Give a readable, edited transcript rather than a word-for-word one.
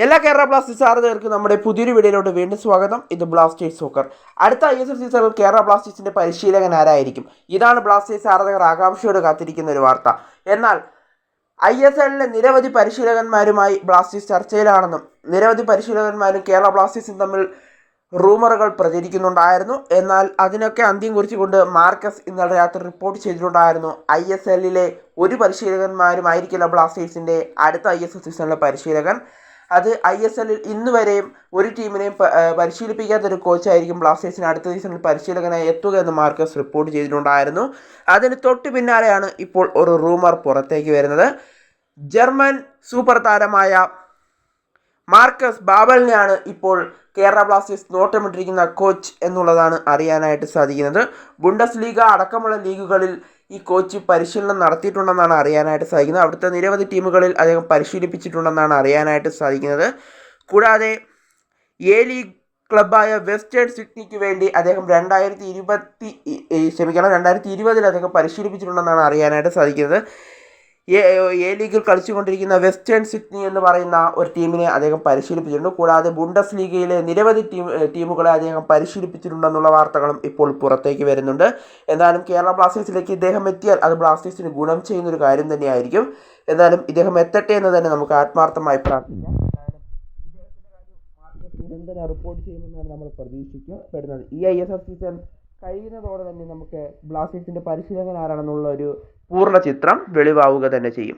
എല്ലാ കേരള ബ്ലാസ്റ്റേഴ്സ് ആരാധകർക്കും നമ്മുടെ പുതിയൊരു വീഡിയോയിലോട്ട് വീണ്ടും സ്വാഗതം. ഇത് ബ്ലാസ്റ്റേഴ്സ് സോക്കർ. അടുത്ത ISL സീസണിൽ കേരള ബ്ലാസ്റ്റേഴ്സിന്റെ പരിശീലകൻ ആരായിരിക്കും? ഇതാണ് ബ്ലാസ്റ്റേഴ്സ് ആരാധകർ ആകാംക്ഷയോട് കാത്തിരിക്കുന്ന ഒരു വാർത്ത. എന്നാൽ ISLലെ നിരവധി പരിശീലകന്മാരുമായി ബ്ലാസ്റ്റേഴ്സ് ചർച്ചയിലാണെന്നും നിരവധി പരിശീലകന്മാരും കേരള ബ്ലാസ്റ്റേഴ്സും തമ്മിൽ റൂമറുകൾ പ്രചരിക്കുന്നുണ്ടായിരുന്നു. എന്നാൽ അതിനൊക്കെ അന്ത്യം കുറിച്ചുകൊണ്ട് മാർക്കസ് ഇന്നലെ രാത്രി റിപ്പോർട്ട് ചെയ്തിട്ടുണ്ടായിരുന്നു, ISLലെ ഒരു പരിശീലകന്മാരുമായിരിക്കില്ല ബ്ലാസ്റ്റേഴ്സിന്റെ അടുത്ത ISL സീസണിലെ പരിശീലകൻ. അത് ISLൽ ഇന്ന് വരെയും ഒരു ടീമിനെയും പരിശീലിപ്പിക്കാത്തൊരു കോച്ചായിരിക്കും ബ്ലാസ്റ്റേഴ്സിന് അടുത്ത സീസണിൽ പരിശീലകനായി എത്തുക എന്ന് മാർക്കസ് റിപ്പോർട്ട് ചെയ്തിട്ടുണ്ടായിരുന്നു. അതിന് തൊട്ട് പിന്നാലെയാണ് ഇപ്പോൾ ഒരു റൂമർ പുറത്തേക്ക് വരുന്നത്. ജർമ്മൻ സൂപ്പർ താരമായ മാർക്കസ് ബാബലിനെയാണ് ഇപ്പോൾ കേരള ബ്ലാസ്റ്റേഴ്സ് നോട്ടമിട്ടിരിക്കുന്ന കോച്ച് എന്നുള്ളതാണ് അറിയാനായിട്ട് സാധിക്കുന്നത്. ബുണ്ടസ് ലീഗ അടക്കമുള്ള ലീഗുകളിൽ ഈ കോച്ച് പരിശീലനം നടത്തിയിട്ടുണ്ടെന്നാണ് അറിയാനായിട്ട് സാധിക്കുന്നത്. അവിടുത്തെ നിരവധി ടീമുകളിൽ അദ്ദേഹം പരിശീലിപ്പിച്ചിട്ടുണ്ടെന്നാണ് അറിയാനായിട്ട് സാധിക്കുന്നത്. കൂടാതെ എ ലീഗ് ക്ലബ്ബായ വെസ്റ്റേൺ സിഡ്നിക്ക് വേണ്ടി അദ്ദേഹം 2020 അദ്ദേഹം പരിശീലിപ്പിച്ചിട്ടുണ്ടെന്നാണ് അറിയാനായിട്ട് സാധിക്കുന്നത്. എ ലീഗിൽ കളിച്ചുകൊണ്ടിരിക്കുന്ന വെസ്റ്റേൺ സിഡ്നി എന്ന് പറയുന്ന ഒരു ടീമിനെ അദ്ദേഹം പരിശീലിപ്പിച്ചിട്ടുണ്ട്. കൂടാതെ ബുണ്ടസ് ലീഗയിലെ നിരവധി ടീമുകളെ അദ്ദേഹം പരിശീലിപ്പിച്ചിട്ടുണ്ടെന്നുള്ള വാർത്തകളും ഇപ്പോൾ പുറത്തേക്ക് വരുന്നുണ്ട്. എന്നാലും കേരള ബ്ലാസ്റ്റേഴ്സിലേക്ക് ഇദ്ദേഹം എത്തിയാൽ അത് ബ്ലാസ്റ്റേഴ്സിന് ഗുണം ചെയ്യുന്നൊരു കാര്യം തന്നെയായിരിക്കും. എന്നാലും ഇദ്ദേഹം എത്തട്ടെ എന്ന് തന്നെ നമുക്ക് ആത്മാർത്ഥമായി പ്രാർത്ഥിക്കാം. നിരന്തരം റിപ്പോർട്ട് ചെയ്യുമെന്നാണ് നമ്മൾ പ്രതീക്ഷിക്കപ്പെടുന്നത്. ഈ ISL സീസൺ കഴിയുന്നതോടെ തന്നെ നമുക്ക് ബ്ലാസ്റ്റേഴ്സിന്റെ പരിശീലകൻ ആരാണെന്നുള്ള ഒരു പൂർണ്ണ ചിത്രം വെളിവാവുക തന്നെ ചെയ്യും.